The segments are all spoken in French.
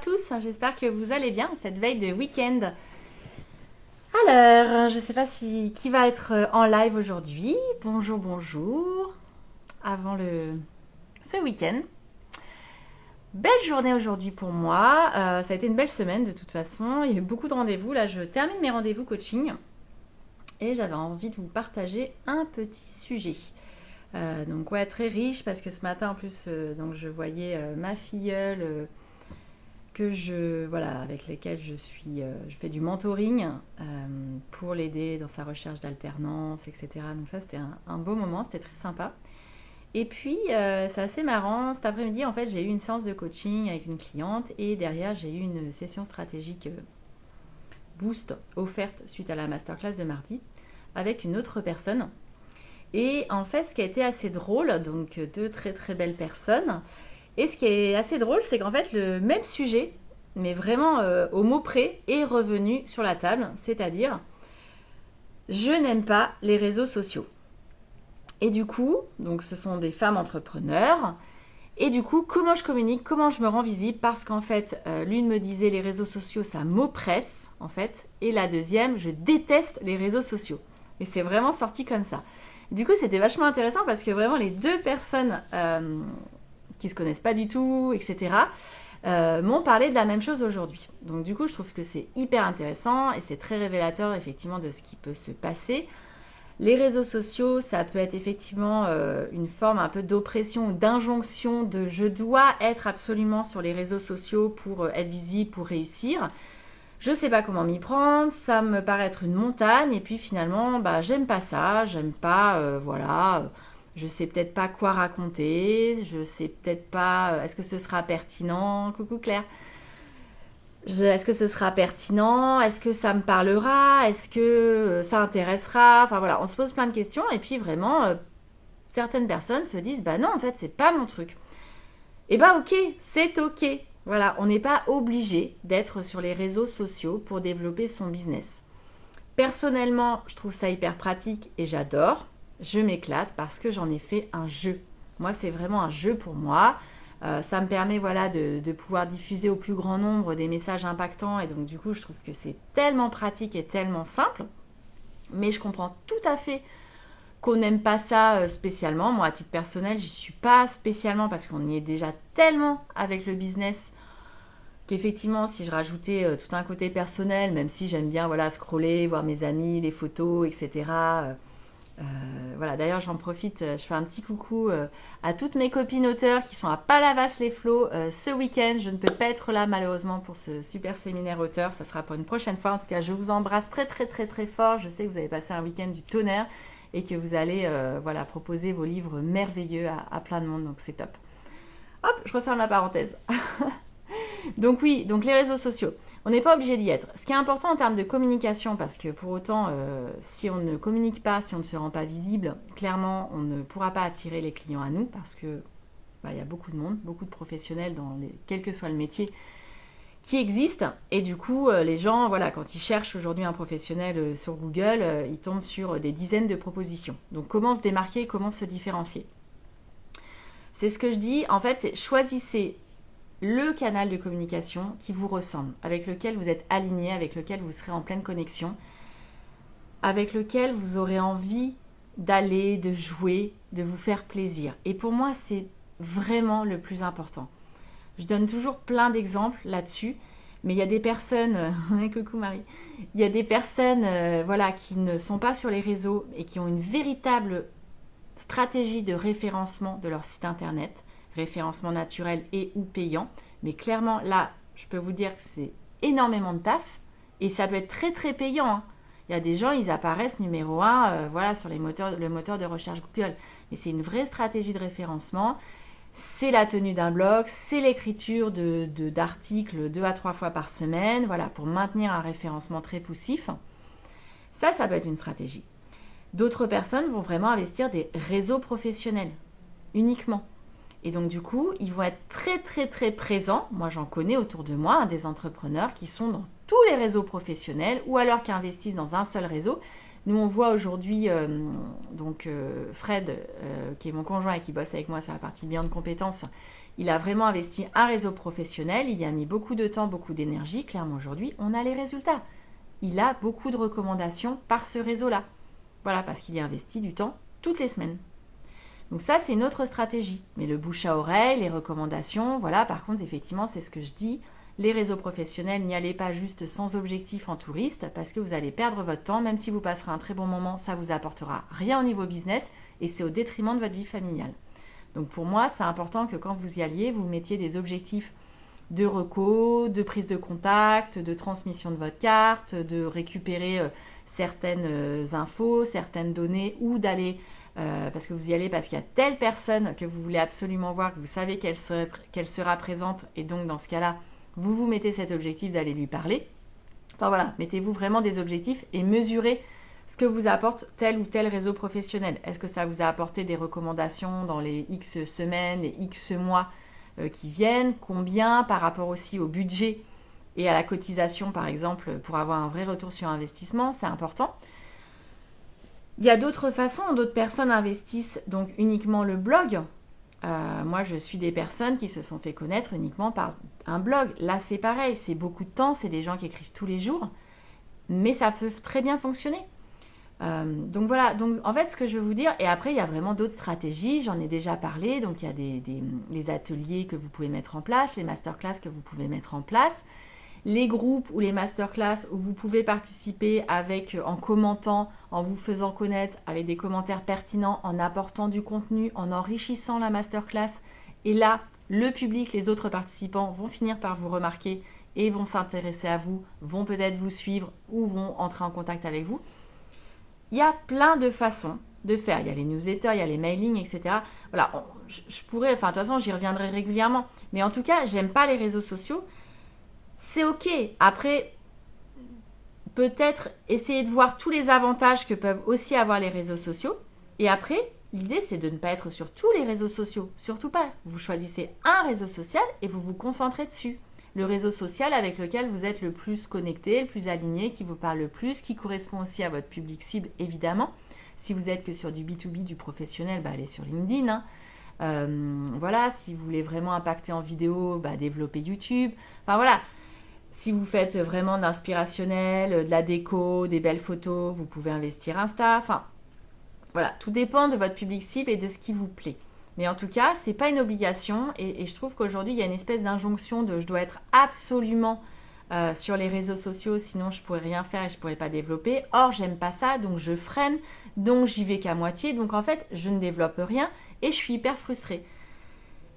Tous, j'espère que vous allez bien cette veille de week-end. Alors, je ne sais pas qui va être en live aujourd'hui. Bonjour, bonjour. Avant ce week-end. Belle journée aujourd'hui pour moi. Ça a été une belle semaine de toute façon. Il y a eu beaucoup de rendez-vous. Là, je termine mes rendez-vous coaching. Et j'avais envie de vous partager un petit sujet. Donc ouais, très riche parce que ce matin en plus, donc je voyais ma filleule avec lesquels je fais du mentoring pour l'aider dans sa recherche d'alternance, etc. Donc ça, c'était un beau moment, c'était très sympa. Et puis, c'est assez marrant, cet après-midi, en fait, j'ai eu une séance de coaching avec une cliente et derrière, j'ai eu une session stratégique boost offerte suite à la masterclass de mardi avec une autre personne. Et en fait, ce qui a été assez drôle, donc deux très très belles personnes, et ce qui est assez drôle, c'est qu'en fait, le même sujet, mais vraiment au mot près, est revenu sur la table, c'est-à-dire je n'aime pas les réseaux sociaux. Et du coup, donc ce sont des femmes entrepreneurs, et du coup, comment je communique, comment je me rends visible, parce qu'en fait, l'une me disait les réseaux sociaux, ça m'oppresse, en fait, et la deuxième, je déteste les réseaux sociaux. Et c'est vraiment sorti comme ça. Du coup, c'était vachement intéressant parce que vraiment les deux personnes qui se connaissent pas du tout, etc., m'ont parlé de la même chose aujourd'hui. Donc du coup, je trouve que c'est hyper intéressant et c'est très révélateur effectivement de ce qui peut se passer. Les réseaux sociaux, ça peut être effectivement une forme un peu d'oppression ou d'injonction de je dois être absolument sur les réseaux sociaux pour être visible, pour réussir. Je sais pas comment m'y prendre, ça me paraît être une montagne et puis finalement, j'aime pas ça, j'aime pas, je sais peut-être pas quoi raconter, je sais peut-être pas, est-ce que ce sera pertinent, coucou Claire, est-ce que ce sera pertinent, est-ce que ça me parlera, est-ce que ça intéressera, enfin voilà, on se pose plein de questions et puis vraiment, certaines personnes se disent, bah non en fait c'est pas mon truc. Et ok, c'est ok. Voilà, on n'est pas obligé d'être sur les réseaux sociaux pour développer son business. Personnellement, je trouve ça hyper pratique et j'adore. Je m'éclate parce que j'en ai fait un jeu. Moi, c'est vraiment un jeu pour moi. Ça me permet de pouvoir diffuser au plus grand nombre des messages impactants et donc du coup, je trouve que c'est tellement pratique et tellement simple. Mais je comprends tout à fait qu'on n'aime pas ça spécialement. Moi, à titre personnel, j'y suis pas spécialement parce qu'on y est déjà tellement avec le business qu'effectivement, si je rajoutais tout un côté personnel, même si j'aime bien scroller, voir mes amis, les photos, etc. Voilà, d'ailleurs, j'en profite, je fais un petit coucou à toutes mes copines auteurs qui sont à Palavas-les-Flots ce week-end. Je ne peux pas être là malheureusement pour ce super séminaire auteur, ça sera pour une prochaine fois. En tout cas, je vous embrasse très très très très fort. Je sais que vous avez passé un week-end du tonnerre et que vous allez proposer vos livres merveilleux à plein de monde, donc c'est top. Hop, je referme la parenthèse. Donc oui, donc les réseaux sociaux, on n'est pas obligé d'y être. Ce qui est important en termes de communication, parce que pour autant, si on ne communique pas, si on ne se rend pas visible, clairement, on ne pourra pas attirer les clients à nous, parce que il y a beaucoup de monde, beaucoup de professionnels quel que soit le métier qui existent. Et du coup, les gens, quand ils cherchent aujourd'hui un professionnel sur Google, ils tombent sur des dizaines de propositions. Donc comment se démarquer, comment se différencier? C'est ce que je dis, en fait, c'est choisissez le canal de communication qui vous ressemble, avec lequel vous êtes aligné, avec lequel vous serez en pleine connexion, avec lequel vous aurez envie d'aller, de jouer, de vous faire plaisir. Et pour moi, c'est vraiment le plus important. Je donne toujours plein d'exemples là-dessus, mais il y a des personnes, coucou Marie, il y a des personnes qui ne sont pas sur les réseaux et qui ont une véritable stratégie de référencement de leur site internet, référencement naturel et ou payant. Mais clairement, là, je peux vous dire que c'est énormément de taf et ça peut être très très payant. Hein. Il y a des gens, ils apparaissent numéro 1 sur le moteur de recherche Google. Mais c'est une vraie stratégie de référencement. C'est la tenue d'un blog, c'est l'écriture d'articles 2 à 3 fois par semaine, pour maintenir un référencement très poussif. Ça peut être une stratégie. D'autres personnes vont vraiment investir des réseaux professionnels uniquement. Et donc du coup, ils vont être très très très présents. Moi, j'en connais autour de moi des entrepreneurs qui sont dans tous les réseaux professionnels ou alors qui investissent dans un seul réseau. Nous, on voit aujourd'hui Fred, qui est mon conjoint et qui bosse avec moi sur la partie bilan de compétences, il a vraiment investi un réseau professionnel, il y a mis beaucoup de temps, beaucoup d'énergie. Clairement, aujourd'hui, on a les résultats. Il a beaucoup de recommandations par ce réseau-là. Voilà, parce qu'il y a investi du temps toutes les semaines. Donc ça, c'est une autre stratégie. Mais le bouche à oreille, les recommandations, voilà, par contre, effectivement, c'est ce que je dis. Les réseaux professionnels, n'y allez pas juste sans objectif en touriste parce que vous allez perdre votre temps. Même si vous passerez un très bon moment, ça vous apportera rien au niveau business et c'est au détriment de votre vie familiale. Donc pour moi, c'est important que quand vous y alliez, vous mettiez des objectifs de reco, de prise de contact, de transmission de votre carte, de récupérer certaines infos, certaines données ou d'aller parce que vous y allez parce qu'il y a telle personne que vous voulez absolument voir, que vous savez qu'elle sera présente et donc dans ce cas-là, vous vous mettez cet objectif d'aller lui parler. Enfin voilà, mettez-vous vraiment des objectifs et mesurez ce que vous apporte tel ou tel réseau professionnel. Est-ce que ça vous a apporté des recommandations dans les X semaines, les X mois qui viennent? Combien par rapport aussi au budget et à la cotisation par exemple pour avoir un vrai retour sur investissement? C'est important. Il y a d'autres façons, d'autres personnes investissent donc uniquement le blog. Moi, je suis des personnes qui se sont fait connaître uniquement par un blog. Là, c'est pareil, c'est beaucoup de temps, c'est des gens qui écrivent tous les jours, mais ça peut très bien fonctionner. Donc voilà, donc en fait, ce que je veux vous dire, et après, il y a vraiment d'autres stratégies, j'en ai déjà parlé, donc il y a les ateliers que vous pouvez mettre en place, les masterclass que vous pouvez mettre en place, les groupes ou les masterclass où vous pouvez participer en commentant, en vous faisant connaître, avec des commentaires pertinents, en apportant du contenu, en enrichissant la masterclass. Et là, le public, les autres participants vont finir par vous remarquer et vont s'intéresser à vous, vont peut-être vous suivre ou vont entrer en contact avec vous. Il y a plein de façons de faire. Il y a les newsletters, il y a les mailings, etc. Voilà, je pourrais, enfin de toute façon, j'y reviendrai régulièrement. Mais en tout cas, j'aime pas les réseaux sociaux. C'est ok. Après, peut-être essayer de voir tous les avantages que peuvent aussi avoir les réseaux sociaux. Et après, l'idée, c'est de ne pas être sur tous les réseaux sociaux. Surtout pas. Vous choisissez un réseau social et vous vous concentrez dessus. Le réseau social avec lequel vous êtes le plus connecté, le plus aligné, qui vous parle le plus, qui correspond aussi à votre public cible, évidemment. Si vous êtes que sur du B2B, du professionnel, allez sur LinkedIn. Voilà, si vous voulez vraiment impacter en vidéo, développez YouTube. Enfin voilà. Si vous faites vraiment de l'inspirationnel, de la déco, des belles photos, vous pouvez investir Insta. Enfin, voilà, tout dépend de votre public cible et de ce qui vous plaît. Mais en tout cas, ce n'est pas une obligation et je trouve qu'aujourd'hui, il y a une espèce d'injonction de je dois être absolument sur les réseaux sociaux, sinon je ne pourrais rien faire et je ne pourrais pas développer. Or, j'aime pas ça, donc je freine, donc j'y vais qu'à moitié. Donc en fait, je ne développe rien et je suis hyper frustrée.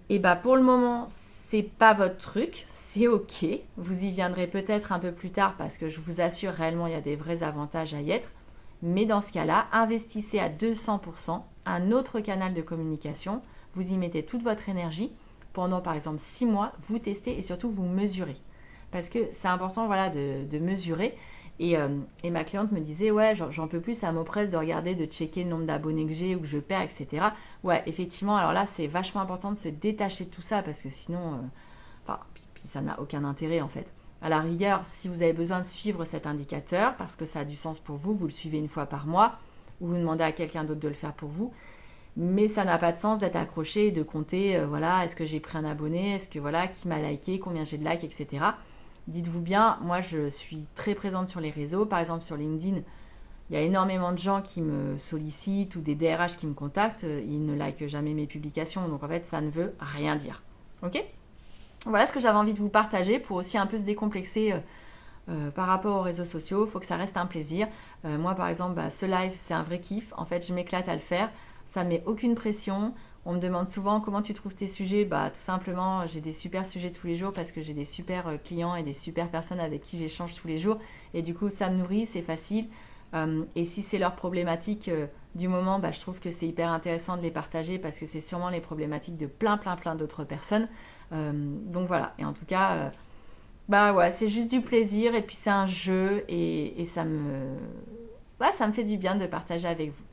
Et pour le moment, c'est pas votre truc, c'est ok. Vous y viendrez peut-être un peu plus tard parce que je vous assure réellement il y a des vrais avantages à y être. Mais dans ce cas-là, investissez à 200% un autre canal de communication. Vous y mettez toute votre énergie pendant par exemple 6 mois, vous testez et surtout vous mesurez. Parce que c'est important voilà, de mesurer. Et ma cliente me disait, ouais, j'en peux plus, ça m'oppresse de regarder, de checker le nombre d'abonnés que j'ai ou que je perds, etc. Ouais, effectivement, alors là, c'est vachement important de se détacher de tout ça parce que sinon, puis ça n'a aucun intérêt en fait. À la rigueur, si vous avez besoin de suivre cet indicateur parce que ça a du sens pour vous, vous le suivez une fois par mois ou vous demandez à quelqu'un d'autre de le faire pour vous. Mais ça n'a pas de sens d'être accroché et de compter, voilà, est-ce que j'ai pris un abonné, est-ce que voilà, qui m'a liké, combien j'ai de likes, etc. Dites-vous bien, moi je suis très présente sur les réseaux, par exemple sur LinkedIn, il y a énormément de gens qui me sollicitent ou des DRH qui me contactent, ils ne likent jamais mes publications, donc en fait ça ne veut rien dire. Ok ? Voilà ce que j'avais envie de vous partager pour aussi un peu se décomplexer par rapport aux réseaux sociaux, il faut que ça reste un plaisir. Moi par exemple, ce live c'est un vrai kiff, en fait je m'éclate à le faire, ça ne met aucune pression. On me demande souvent comment tu trouves tes sujets. Tout simplement, j'ai des super sujets tous les jours parce que j'ai des super clients et des super personnes avec qui j'échange tous les jours. Et du coup, ça me nourrit, c'est facile. Et si c'est leur problématique du moment, je trouve que c'est hyper intéressant de les partager parce que c'est sûrement les problématiques de plein d'autres personnes. Donc voilà. Et en tout cas, ouais, c'est juste du plaisir et puis c'est un jeu et ça me fait du bien de partager avec vous.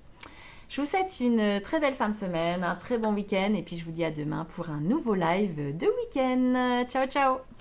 Je vous souhaite une très belle fin de semaine, un très bon week-end et puis je vous dis à demain pour un nouveau live de week-end. Ciao ciao!